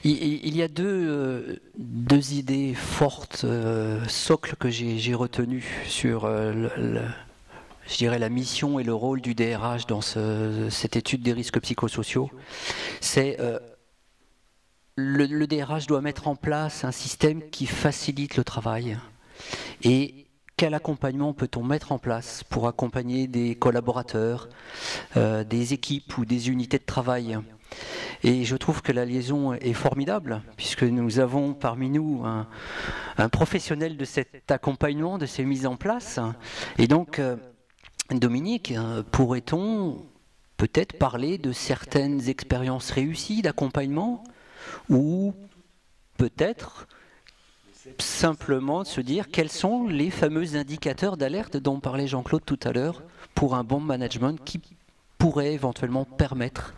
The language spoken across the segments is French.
Il y a deux idées fortes, socles que j'ai retenues sur, je dirais, la mission et le rôle du DRH dans cette étude des risques psychosociaux. C'est le DRH doit mettre en place un système qui facilite le travail. Et quel accompagnement peut-on mettre en place pour accompagner des collaborateurs, des équipes ou des unités de travail ? Et je trouve que la liaison est formidable, puisque nous avons parmi nous un professionnel de cet accompagnement, de ces mises en place. Et donc, Dominique, pourrait-on peut-être parler de certaines expériences réussies d'accompagnement, ou peut-être simplement se dire quels sont les fameux indicateurs d'alerte dont parlait Jean-Claude tout à l'heure pour un bon management qui pourrait éventuellement permettre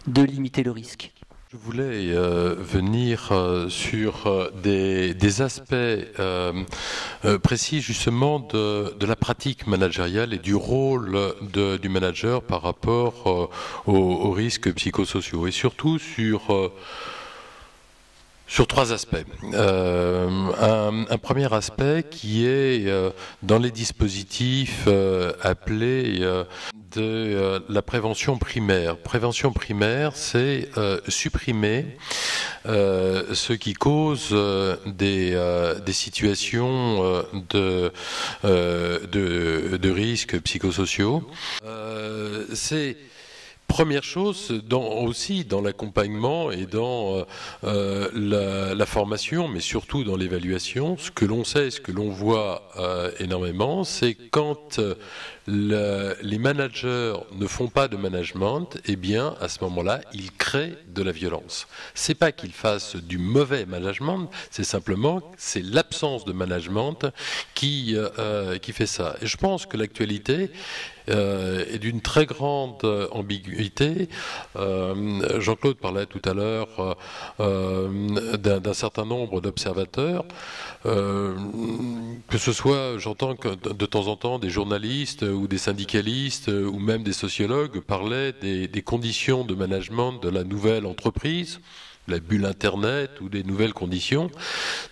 de limiter le risque. Je voulais venir sur des aspects précis justement de la pratique managériale et du rôle du manager par rapport aux risques psychosociaux et surtout sur trois aspects. Un premier aspect qui est dans les dispositifs appelés de la prévention primaire. Prévention primaire, c'est supprimer ce qui cause des situations de risques psychosociaux. C'est première chose, aussi dans l'accompagnement et dans la formation, mais surtout dans l'évaluation, ce que l'on sait, ce que l'on voit énormément, c'est quand les managers ne font pas de management, eh bien, à ce moment-là, ils créent de la violence. C'est pas qu'ils fassent du mauvais management, c'est l'absence de management qui fait ça. Et je pense que l'actualité est d'une très grande ambiguïté. Jean-Claude parlait tout à l'heure d'un certain nombre d'observateurs, que ce soit, j'entends que de temps en temps des journalistes ou des syndicalistes ou même des sociologues parlaient des conditions de management de la nouvelle entreprise, la bulle Internet ou des nouvelles conditions.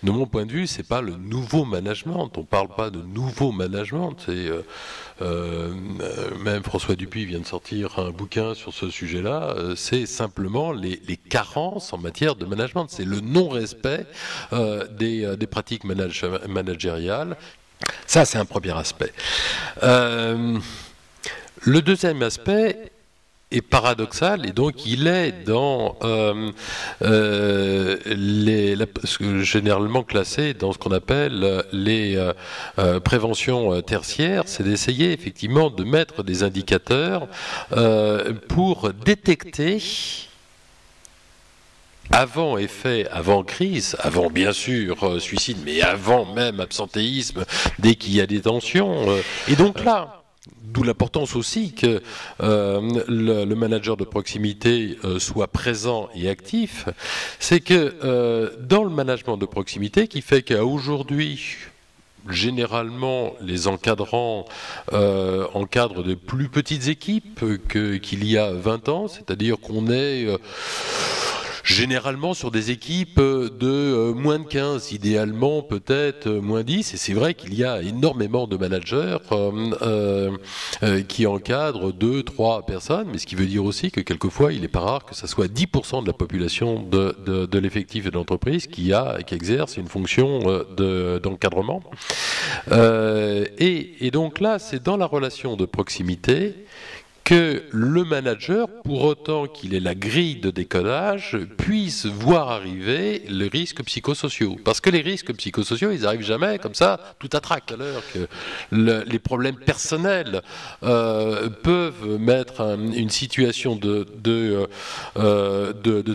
De mon point de vue, c'est pas le nouveau management. On parle pas de nouveau management. C'est même François Dupuis vient de sortir un bouquin sur ce sujet-là. C'est simplement les carences en matière de management. C'est le non-respect des pratiques managériales. Ça, c'est un premier aspect. Le deuxième aspect est paradoxal et donc il est dans généralement classé dans ce qu'on appelle les préventions tertiaires, c'est d'essayer effectivement de mettre des indicateurs pour détecter avant effet, avant crise, avant bien sûr suicide, mais avant même absentéisme, dès qu'il y a des tensions. Et donc là, d'où l'importance aussi que le manager de proximité soit présent et actif, c'est que dans le management de proximité, qui fait qu'aujourd'hui, généralement, les encadrants encadrent de plus petites équipes qu'il y a 20 ans, c'est-à-dire qu'on est généralement sur des équipes de moins de 15, idéalement peut-être moins 10, et c'est vrai qu'il y a énormément de managers qui encadrent 2-3 personnes, mais ce qui veut dire aussi que quelquefois il n'est pas rare que ça soit 10% de la population de l'effectif de l'entreprise qui exerce une fonction d'encadrement. Et donc là, c'est dans la relation de proximité que le manager, pour autant qu'il ait la grille de décodage, puisse voir arriver les risques psychosociaux. Parce que les risques psychosociaux, ils n'arrivent jamais comme ça, tout à trac. À l'heure que les problèmes personnels peuvent mettre une situation de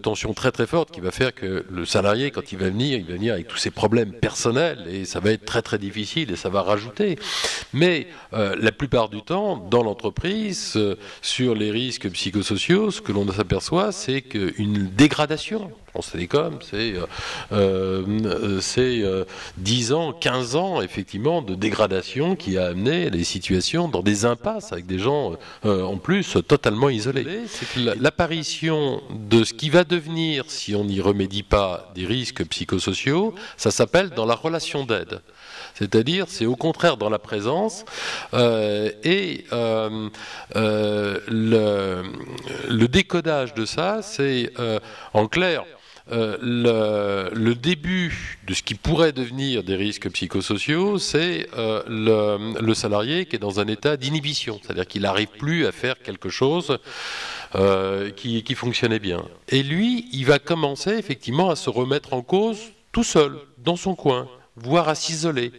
tension très très forte qui va faire que le salarié, quand il va venir avec tous ses problèmes personnels et ça va être très très difficile et ça va rajouter. Mais la plupart du temps, dans l'entreprise, sur les risques psychosociaux, ce que l'on s'aperçoit, c'est qu'une dégradation France Télécom, c'est 10 ans, 15 ans, effectivement, de dégradation qui a amené les situations dans des impasses avec des gens, en plus, totalement isolés. C'est que l'apparition de ce qui va devenir, si on n'y remédie pas, des risques psychosociaux, ça s'appelle dans la relation d'aide. C'est-à-dire, c'est au contraire dans la présence le décodage de ça, c'est en clair le début de ce qui pourrait devenir des risques psychosociaux, c'est le salarié qui est dans un état d'inhibition, c'est-à-dire qu'il n'arrive plus à faire quelque chose qui fonctionnait bien. Et lui, il va commencer effectivement à se remettre en cause tout seul, dans son coin, voire à s'isoler,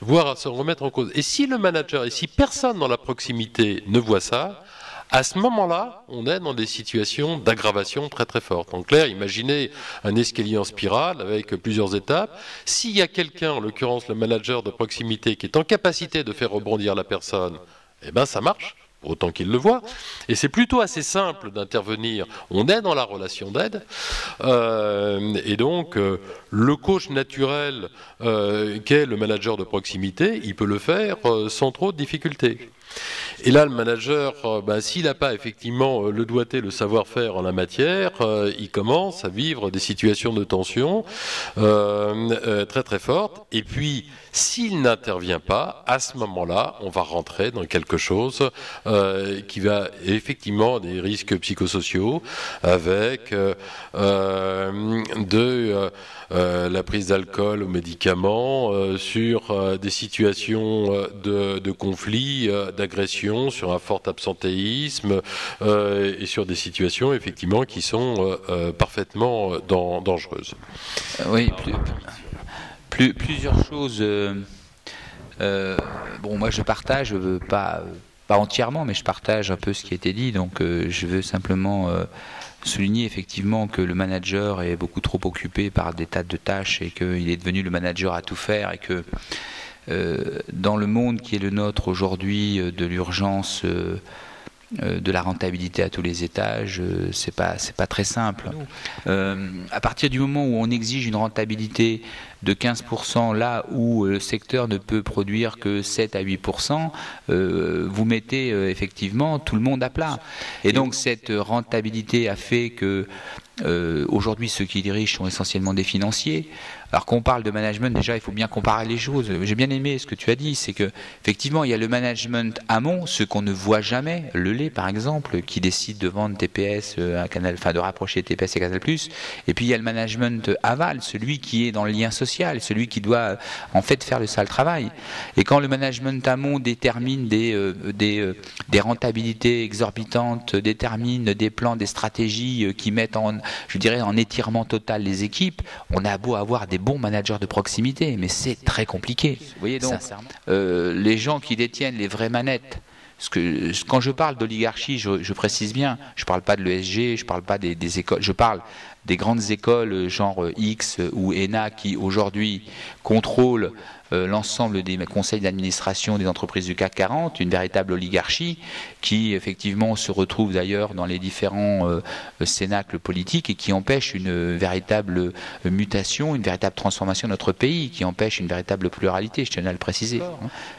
voire à se remettre en cause. Et si le manager, et si personne dans la proximité ne voit ça, à ce moment-là, on est dans des situations d'aggravation très très fortes. En clair, imaginez un escalier en spirale avec plusieurs étapes. S'il y a quelqu'un, en l'occurrence le manager de proximité, qui est en capacité de faire rebondir la personne, eh ben ça marche, autant qu'il le voit. Et c'est plutôt assez simple d'intervenir. On est dans la relation d'aide. Et donc, le coach naturel qu'est le manager de proximité, il peut le faire sans trop de difficultés. Et là, le manager, s'il n'a pas effectivement le doigté, le savoir-faire en la matière, il commence à vivre des situations de tension très très fortes. Et puis, s'il n'intervient pas, à ce moment-là, on va rentrer dans quelque chose qui va effectivement des risques psychosociaux avec la prise d'alcool aux médicaments, sur des situations de conflit, d'agression, sur un fort absentéisme et sur des situations effectivement qui sont parfaitement dangereuses. Oui, plusieurs choses. Moi je partage, pas entièrement, mais je partage un peu ce qui a été dit, donc je veux simplement souligner effectivement que le manager est beaucoup trop occupé par des tas de tâches et qu'il est devenu le manager à tout faire et que dans le monde qui est le nôtre aujourd'hui, de l'urgence, de la rentabilité à tous les étages, c'est pas très simple. À partir du moment où on exige une rentabilité de 15% là où le secteur ne peut produire que 7 à 8%, vous mettez effectivement tout le monde à plat. Et donc cette rentabilité a fait que aujourd'hui ceux qui dirigent sont essentiellement des financiers. Alors qu'on parle de management, déjà il faut bien comparer les choses. J'ai bien aimé ce que tu as dit, c'est que effectivement il y a le management amont, ce qu'on ne voit jamais, le lait par exemple, qui décide de vendre TPS à Canal, enfin de rapprocher TPS et Canal+. Et puis il y a le management aval, celui qui est dans le lien social, celui qui doit en fait faire le sale travail. Et quand le management amont détermine des rentabilités exorbitantes, détermine des plans, des stratégies qui mettent en étirement total les équipes, on a beau avoir des bons managers de proximité, mais c'est très compliqué. Vous voyez donc, les gens qui détiennent les vraies manettes, quand je parle d'oligarchie, je précise bien, je ne parle pas de l'ESG, je ne parle pas des écoles, je parle des grandes écoles genre X ou ENA qui aujourd'hui contrôlent l'ensemble des conseils d'administration des entreprises du CAC 40, une véritable oligarchie qui effectivement se retrouve d'ailleurs dans les différents cénacles politiques et qui empêche une véritable mutation, une véritable transformation de notre pays, qui empêche une véritable pluralité, je tiens à le préciser.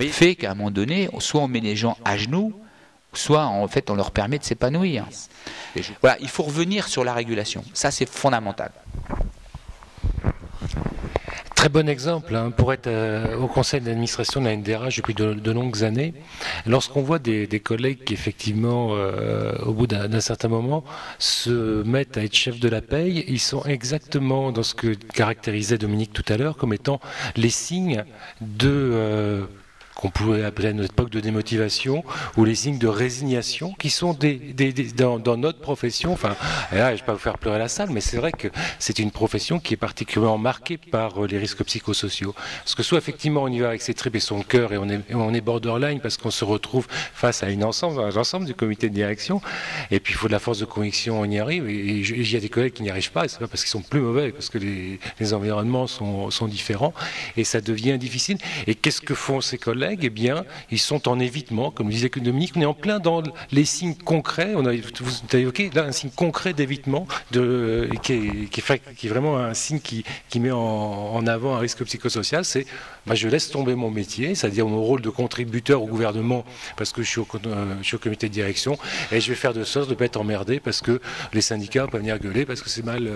Fait qu'à un moment donné, soit on met les gens à genoux, soit en fait on leur permet de s'épanouir. Voilà, il faut revenir sur la régulation, ça c'est fondamental. Très bon exemple, pour être au conseil d'administration de la NDRH depuis de longues années. Lorsqu'on voit des collègues qui effectivement, au bout d'un certain moment, se mettent à être chefs de la paye, ils sont exactement dans ce que caractérisait Dominique tout à l'heure comme étant les signes de... qu'on pouvait appeler à notre époque de démotivation, ou les signes de résignation, qui sont dans notre profession, enfin, là, je ne vais pas vous faire pleurer la salle, mais c'est vrai que c'est une profession qui est particulièrement marquée par les risques psychosociaux. Parce que soit effectivement on y va avec ses tripes et son cœur, et on est borderline, parce qu'on se retrouve face à l'ensemble du comité de direction, et puis il faut de la force de conviction, on y arrive, et il y a des collègues qui n'y arrivent pas, et c'est pas parce qu'ils sont plus mauvais, parce que les environnements sont différents, et ça devient difficile. Et qu'est-ce que font ces collègues? collègues, eh bien, ils sont en évitement, comme disait Dominique, on est en plein dans les signes concrets, vous avez évoqué là un signe concret d'évitement, qui est vraiment un signe qui met en avant un risque psychosocial, c'est je laisse tomber mon métier, c'est-à-dire mon rôle de contributeur au gouvernement, parce que je suis au comité de direction, et je vais faire de sorte de ne pas être emmerdé, parce que les syndicats peuvent venir gueuler, parce que c'est mal,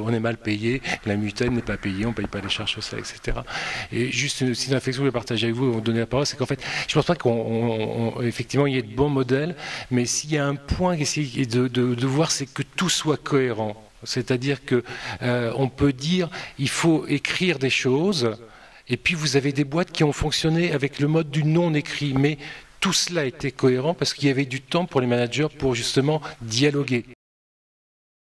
on est mal payé, la mutuelle n'est pas payée, on ne paye pas les charges sociales, etc. Et juste une petite réflexion que je vais partager avec vous, vous donner la parole, c'est qu'en fait, je ne pense pas qu'effectivement il y ait de bons modèles, mais s'il y a un point essayer de voir, c'est que tout soit cohérent. C'est-à-dire que on peut dire, il faut écrire des choses, et puis vous avez des boîtes qui ont fonctionné avec le mode du non-écrit, mais tout cela était cohérent parce qu'il y avait du temps pour les managers pour justement dialoguer.